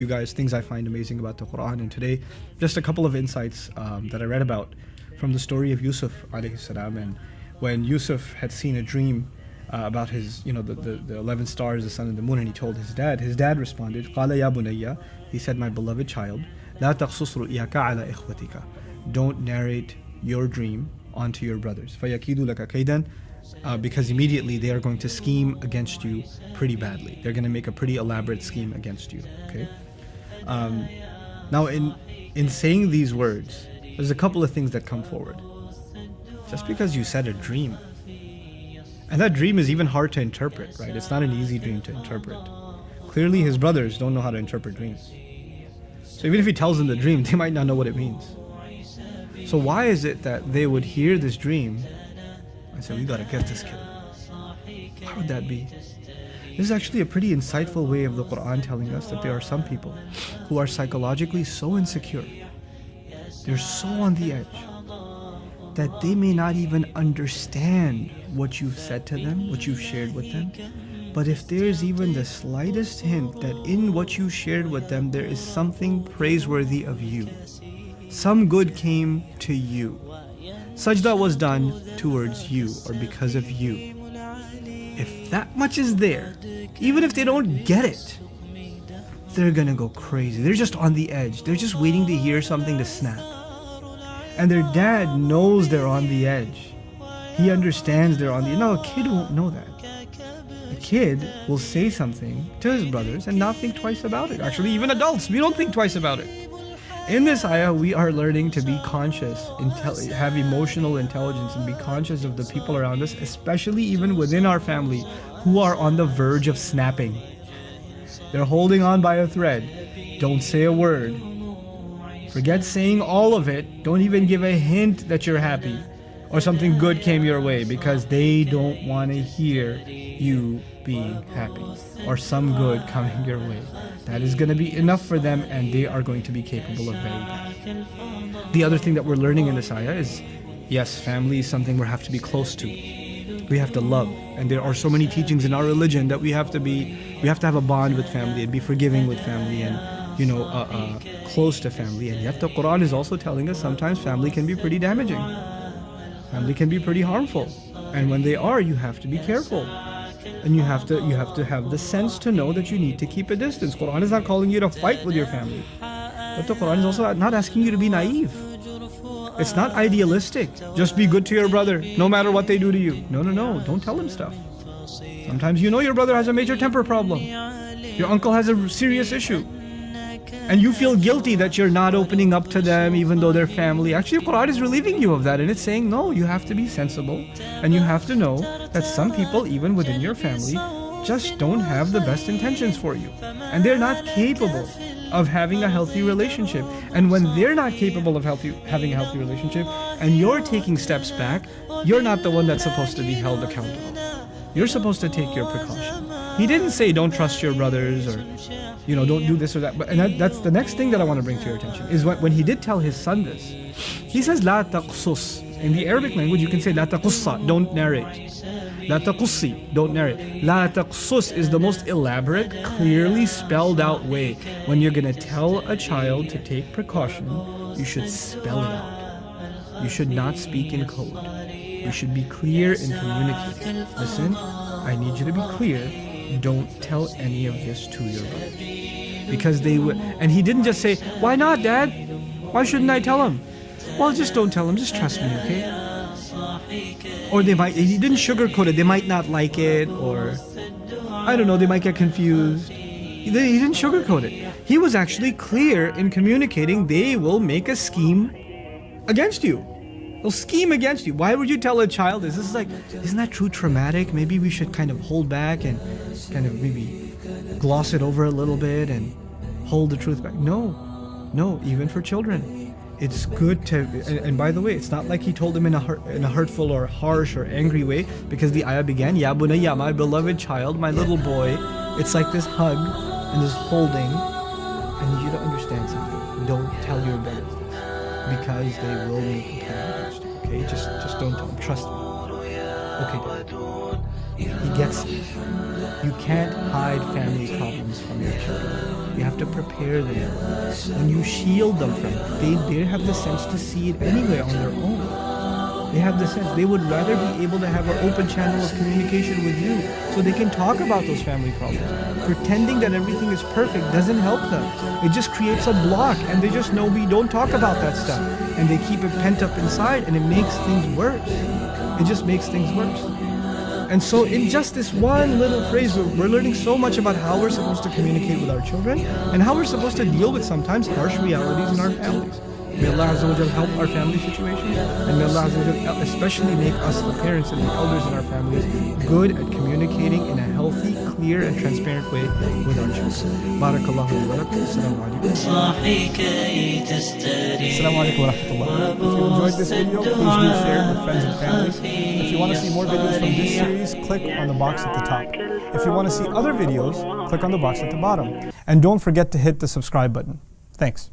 you guys things I find amazing about the Quran. And today, just a couple of insights that I read about from the story of Yousuf alayhi salam. And when Yousuf had seen a dream about his, the 11 stars, the sun and the moon, and he told his dad responded, قَالَ يَا بُنَيَّ, he said, my beloved child, لَا تَقْصُصْ رُؤْيَكَ عَلَى إِخْوَتِكَ, don't narrate your dream onto your brothers. فَيَكِيدُ لَكَ كَيْدًا, because immediately they are going to scheme against you pretty badly. They're going to make a pretty elaborate scheme against you. Okay. Now, in saying these words, there's a couple of things that come forward. Just because you said a dream, and that dream is even hard to interpret, right? It's not an easy dream to interpret. Clearly, his brothers don't know how to interpret dreams. So even if he tells them the dream, they might not know what it means. So why is it that they would hear this dream and say, we gotta get this kid? Why would that be? This is actually a pretty insightful way of the Quran telling us that there are some people who are psychologically so insecure, they're so on the edge, that they may not even understand what you've said to them, what you've shared with them. But if there's even the slightest hint that in what you shared with them there is something praiseworthy of you, some good came to you, sajda was done towards you or because of you, if that much is there, even if they don't get it, they're gonna go crazy. They're just on the edge. They're just waiting to hear something to snap. And their dad knows they're on the edge. He understands they're on the edge. No, a kid won't know that. A kid will say something to his brothers and not think twice about it. Actually, even adults, we don't think twice about it. In this ayah, we are learning to be conscious, have emotional intelligence, and be conscious of the people around us, especially even within our family, who are on the verge of snapping. They're holding on by a thread. Don't say a word. Forget saying all of it. Don't even give a hint that you're happy or something good came your way, because they don't want to hear you being happy or some good coming your way. That is going to be enough for them, and they are going to be capable of very bad. The other thing that we're learning in this ayah is, yes, family is something we have to be close to. We have to love, and there are so many teachings in our religion that we have to have a bond with family and be forgiving with family and close to family. And yet the Quran is also telling us sometimes family can be pretty damaging. Family can be pretty harmful, and when they are, you have to be careful. And you have to have the sense to know that you need to keep a distance. Quran is not calling you to fight with your family, but the Quran is also not asking you to be naive. It's not idealistic. Just be good to your brother, no matter what they do to you. No. Don't tell him stuff. Sometimes your brother has a major temper problem. Your uncle has a serious issue. And you feel guilty that you're not opening up to them even though they're family. Actually, the Quran is relieving you of that, and it's saying, no, you have to be sensible, and you have to know that some people, even within your family, just don't have the best intentions for you. And they're not capable of having a healthy relationship. And when they're not capable of having a healthy relationship, and you're taking steps back, you're not the one that's supposed to be held accountable. You're supposed to take your precaution. He didn't say don't trust your brothers or don't do this or that. And that's the next thing that I want to bring to your attention is when he did tell his son this. He says la taqsus. In the Arabic language, you can say la taqussa, don't narrate. La taqussi, don't narrate. La taqsus is the most elaborate, clearly spelled out way. When you're going to tell a child to take precaution, you should spell it out. You should not speak in code. You should be clear in communicating. Listen, I need you to be clear. Don't tell any of this to your brothers. Because they would. And he didn't just say, why not, Dad? Why shouldn't I tell him? Well, just don't tell him. Just trust me, okay? Or he didn't sugarcoat it. They might not like it, or I don't know, they might get confused. He didn't sugarcoat it. He was actually clear in communicating they will make a scheme against you. They'll scheme against you. Why would you tell a child this? This is like, isn't that too traumatic? Maybe we should kind of hold back and kind of maybe gloss it over a little bit and hold the truth back. No, even for children. It's good to, and by the way, it's not like he told him in a hurtful or harsh or angry way, because the ayah began, Ya bunayya, my beloved child, my little boy. It's like this hug and this holding. I need you to understand something. Don't tell your brothers this, because they will make a plan against you. Okay, just don't tell them. Trust me. Okay, Dad. He gets it. You can't hide family problems from your children. You have to prepare them for it. When you shield them from it, they have the sense to see it anyway on their own. They have the sense. They would rather be able to have an open channel of communication with you so they can talk about those family problems. Pretending that everything is perfect doesn't help them. It just creates a block, and they just know we don't talk about that stuff. And they keep it pent up inside, and it makes things worse. It just makes things worse. And so in just this one little phrase, we're learning so much about how we're supposed to communicate with our children and how we're supposed to deal with sometimes harsh realities in our families. May Allah Azza wa Jal help our family situations, and may Allah Azza wa Jal especially make us, the parents and the elders in our families, good at communicating in a healthy, clear and transparent way with our children. Barakallahu wa lakum. Assalamu alaikum. Assalamu alaikum wa rahmatullah. If you enjoyed this video, please do share with friends and family. If you want to see more videos from this series, click on the box at the top. If you want to see other videos, click on the box at the bottom. And don't forget to hit the subscribe button. Thanks.